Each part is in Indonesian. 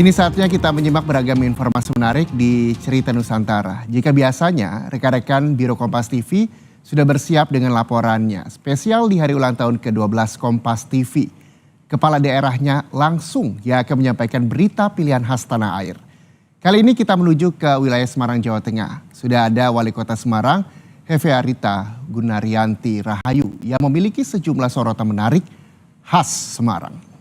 Kini saatnya kita menyimak beragam informasi menarik di Cerita Nusantara. Jika biasanya rekan-rekan Biro Kompas TV sudah bersiap dengan laporannya, spesial di hari ulang tahun ke-12 Kompas TV, kepala daerahnya langsung yang akan menyampaikan berita pilihan khas tanah air. Kali ini kita menuju ke wilayah Semarang, Jawa Tengah. Sudah ada Wali Kota Semarang, Hefearita Gunaryanti Rahayu, yang memiliki sejumlah sorotan menarik khas Semarang.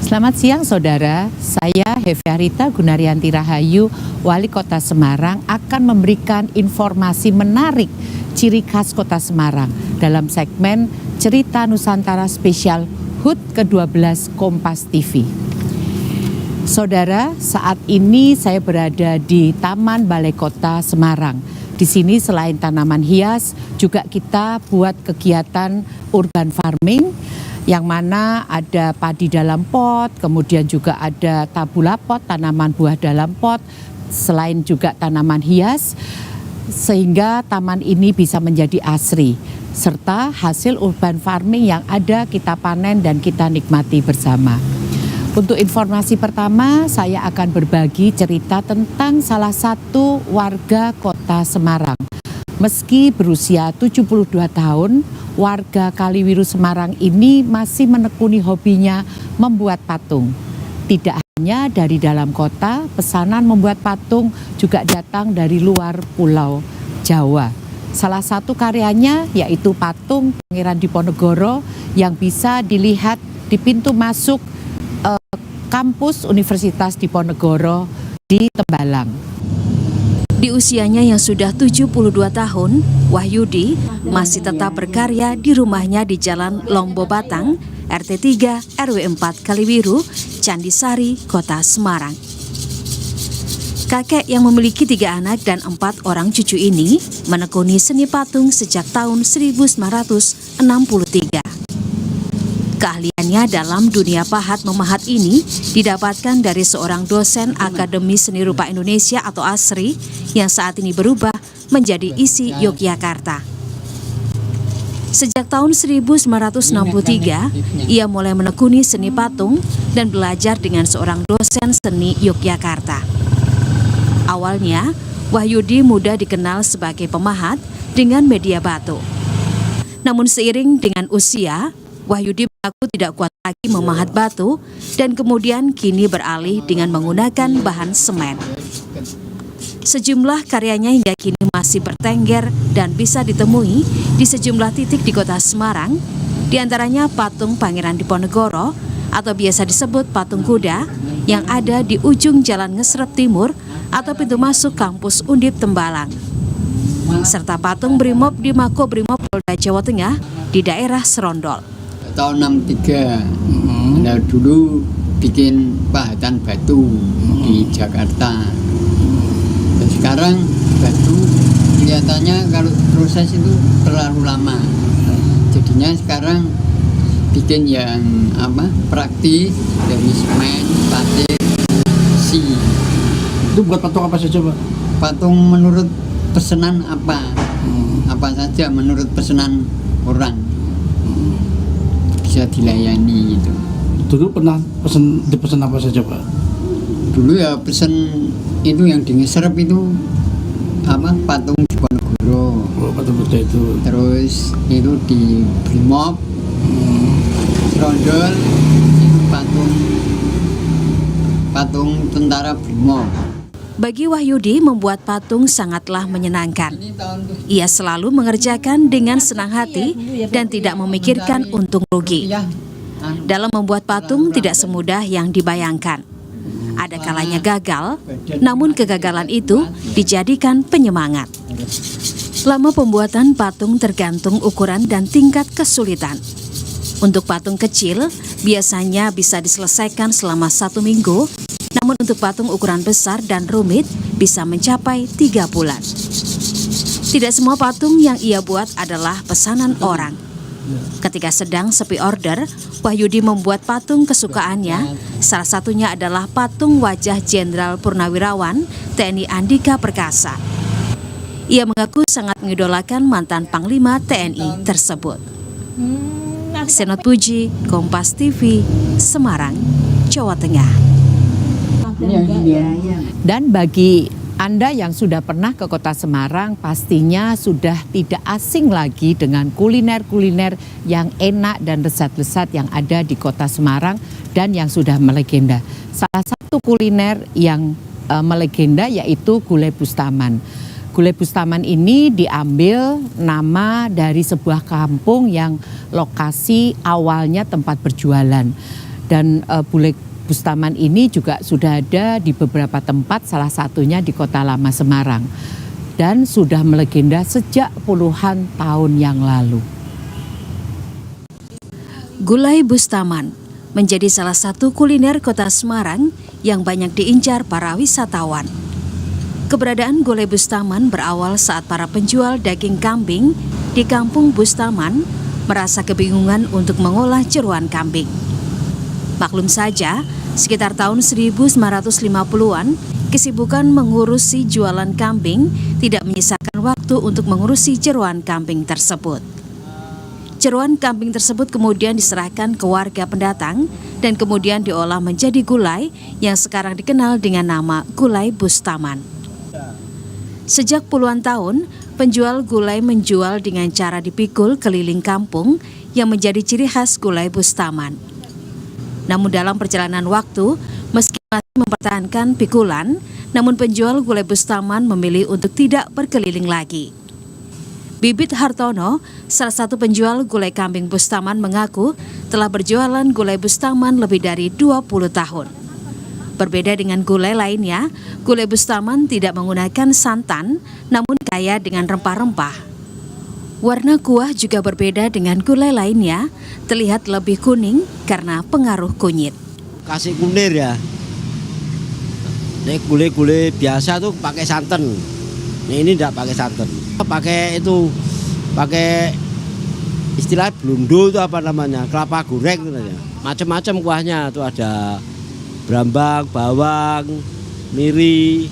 Selamat siang saudara, saya Hefearita Gunaryanti Rahayu, Wali Kota Semarang akan memberikan informasi menarik ciri khas Kota Semarang dalam segmen Cerita Nusantara Spesial HUT ke-12 Kompas TV. Saudara, saat ini saya berada di Taman Balai Kota Semarang. Di sini selain tanaman hias, juga kita buat kegiatan urban farming, yang mana ada padi dalam pot, kemudian juga ada tabula pot, tanaman buah dalam pot, selain juga tanaman hias, sehingga taman ini bisa menjadi asri, serta hasil urban farming yang ada kita panen dan kita nikmati bersama. Untuk informasi pertama, saya akan berbagi cerita tentang salah satu warga Kota Semarang. Meski berusia 72 tahun, warga Kaliwiru Semarang ini masih menekuni hobinya membuat patung. Tidak hanya dari dalam kota, pesanan membuat patung juga datang dari luar Pulau Jawa. Salah satu karyanya yaitu patung Pangeran Diponegoro yang bisa dilihat di pintu masuk kampus Universitas Diponegoro di Tembalang. Di usianya yang sudah 72 tahun, Wahyudi masih tetap berkarya di rumahnya di Jalan Lombo Batang, RT 3 RW 4 Kaliwiru, Candisari, Kota Semarang. Kakek yang memiliki 3 anak dan 4 orang cucu ini menekuni seni patung sejak tahun 1963. Keahliannya dalam dunia pahat memahat ini didapatkan dari seorang dosen Akademi Seni Rupa Indonesia atau ASRI yang saat ini berubah menjadi ISI Yogyakarta. Sejak tahun 1963, ia mulai menekuni seni patung dan belajar dengan seorang dosen seni Yogyakarta. Awalnya, Wahyudi mudah dikenal sebagai pemahat dengan media batu. Namun seiring dengan usia, Wahyudi mengaku tidak kuat lagi memahat batu dan kemudian kini beralih dengan menggunakan bahan semen. Sejumlah karyanya hingga kini masih bertengger dan bisa ditemui di sejumlah titik di Kota Semarang, diantaranya patung Pangeran Diponegoro atau biasa disebut patung kuda yang ada di ujung Jalan Ngesrep Timur atau pintu masuk kampus Undip Tembalang, serta patung Brimob di Makobrimob Polda Jawa Tengah di daerah Serondol. Tahun 63, nah dulu bikin pahatan batu di Jakarta. Dan sekarang batu kelihatannya kalau proses itu terlalu lama. Jadinya sekarang bikin yang praktis dari semen, pasir, besi. Itu buat patung apa saja, Pak? Patung menurut pesanan apa saja menurut pesanan orang. Bisa dilayani gitu. Dulu pernah dipesan apa saja, Pak? Dulu ya pesen itu yang di Ngesrep itu patung Diponegoro. Oh, patung Buddha itu. Terus itu di Brimob, Serondol itu patung tentara Brimob. Bagi Wahyudi, membuat patung sangatlah menyenangkan. Ia selalu mengerjakan dengan senang hati dan tidak memikirkan untung rugi. Dalam membuat patung tidak semudah yang dibayangkan. Ada kalanya gagal, namun kegagalan itu dijadikan penyemangat. Lama pembuatan patung tergantung ukuran dan tingkat kesulitan. Untuk patung kecil, biasanya bisa diselesaikan selama 1 minggu, namun untuk patung ukuran besar dan rumit bisa mencapai 3 bulan. Tidak semua patung yang ia buat adalah pesanan orang. Ketika sedang sepi order, Wahyudi membuat patung kesukaannya. Salah satunya adalah patung wajah Jenderal Purnawirawan TNI Andika Perkasa. Ia mengaku sangat mengidolakan mantan Panglima TNI tersebut. Senot Puji, Kompas TV, Semarang, Jawa Tengah. Dan bagi Anda yang sudah pernah ke Kota Semarang, pastinya sudah tidak asing lagi dengan kuliner-kuliner yang enak dan lezat-lezat yang ada di Kota Semarang dan yang sudah melegenda. Salah satu kuliner yang melegenda yaitu Gulai Bustaman. Gulai Bustaman ini diambil nama dari sebuah kampung yang lokasi awalnya tempat berjualan. Dan Gulai Bustaman ini juga sudah ada di beberapa tempat, salah satunya di Kota Lama Semarang. Dan sudah melegenda sejak puluhan tahun yang lalu. Gulai Bustaman menjadi salah satu kuliner Kota Semarang yang banyak diincar para wisatawan. Keberadaan Gulai Bustaman berawal saat para penjual daging kambing di Kampung Bustaman merasa kebingungan untuk mengolah jeroan kambing. Maklum saja, sekitar tahun 1950-an, kesibukan mengurusi jualan kambing tidak menyisakan waktu untuk mengurusi jeroan kambing tersebut. Jeroan kambing tersebut kemudian diserahkan ke warga pendatang dan kemudian diolah menjadi gulai yang sekarang dikenal dengan nama Gulai Bustaman. Sejak puluhan tahun, penjual gulai menjual dengan cara dipikul keliling kampung yang menjadi ciri khas Gulai Bustaman. Namun dalam perjalanan waktu, meski masih mempertahankan pikulan, namun penjual Gulai Bustaman memilih untuk tidak berkeliling lagi. Bibit Hartono, salah satu penjual gulai kambing Bustaman, mengaku telah berjualan Gulai Bustaman lebih dari 20 tahun. Berbeda dengan gulai lainnya, Gulai Bustaman tidak menggunakan santan, namun kaya dengan rempah-rempah. Warna kuah juga berbeda dengan gulai lainnya, terlihat lebih kuning karena pengaruh kunyit. Kasih kunir ya. Ini gulai-gulai biasa tuh pakai santan. Ini tidak pakai santan. Pakai istilah blundo itu apa namanya? Kelapa goreng itu aja. Macam-macam kuahnya tuh ada brambang, bawang, miri.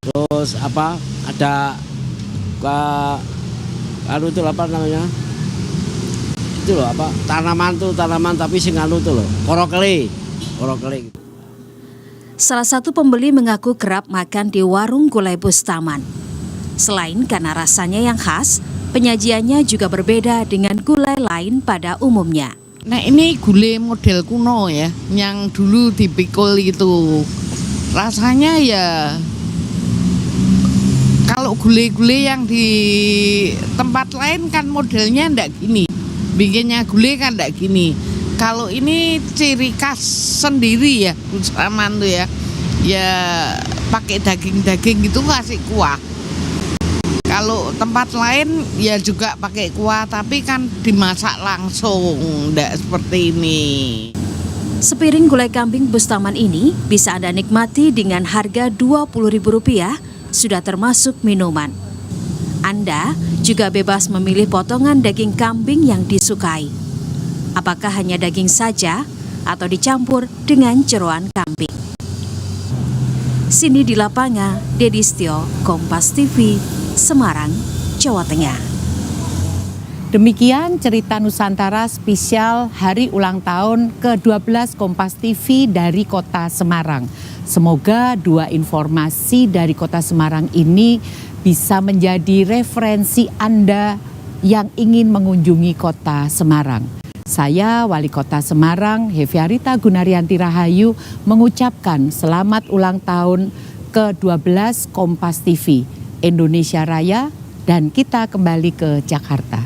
Terus ada itu apa namanya? Itu loh tanaman tapi sing itu loh, korokele gitu. Salah satu pembeli mengaku kerap makan di warung Gulai Bustaman. Selain karena rasanya yang khas, penyajiannya juga berbeda dengan gulai lain pada umumnya. Nah ini gulai model kuno ya, yang dulu dipikul itu. Rasanya ya, kalau gulai-gulai yang di tempat lain kan modelnya ndak gini. Bikinnya gulai kan ndak gini. Kalau ini ciri khas sendiri ya, Bustaman tuh ya. Ya pakai daging-daging gitu kasih kuah. Kalau tempat lain ya juga pakai kuah, tapi kan dimasak langsung, ndak seperti ini. Sepiring gulai kambing Bustaman ini bisa Anda nikmati dengan harga Rp20.000, sudah termasuk minuman. Anda juga bebas memilih potongan daging kambing yang disukai. Apakah hanya daging saja atau dicampur dengan jeroan kambing. Sini di lapangan, Dedi Stio, Kompas TV, Semarang, Jawa Tengah. Demikian cerita Nusantara spesial hari ulang tahun ke-12 Kompas TV dari Kota Semarang. Semoga dua informasi dari Kota Semarang ini bisa menjadi referensi Anda yang ingin mengunjungi Kota Semarang. Saya, Wali Kota Semarang, Heviarita Gunaryanti Rahayu, mengucapkan selamat ulang tahun ke-12 Kompas TV, Indonesia Raya, dan kita kembali ke Jakarta.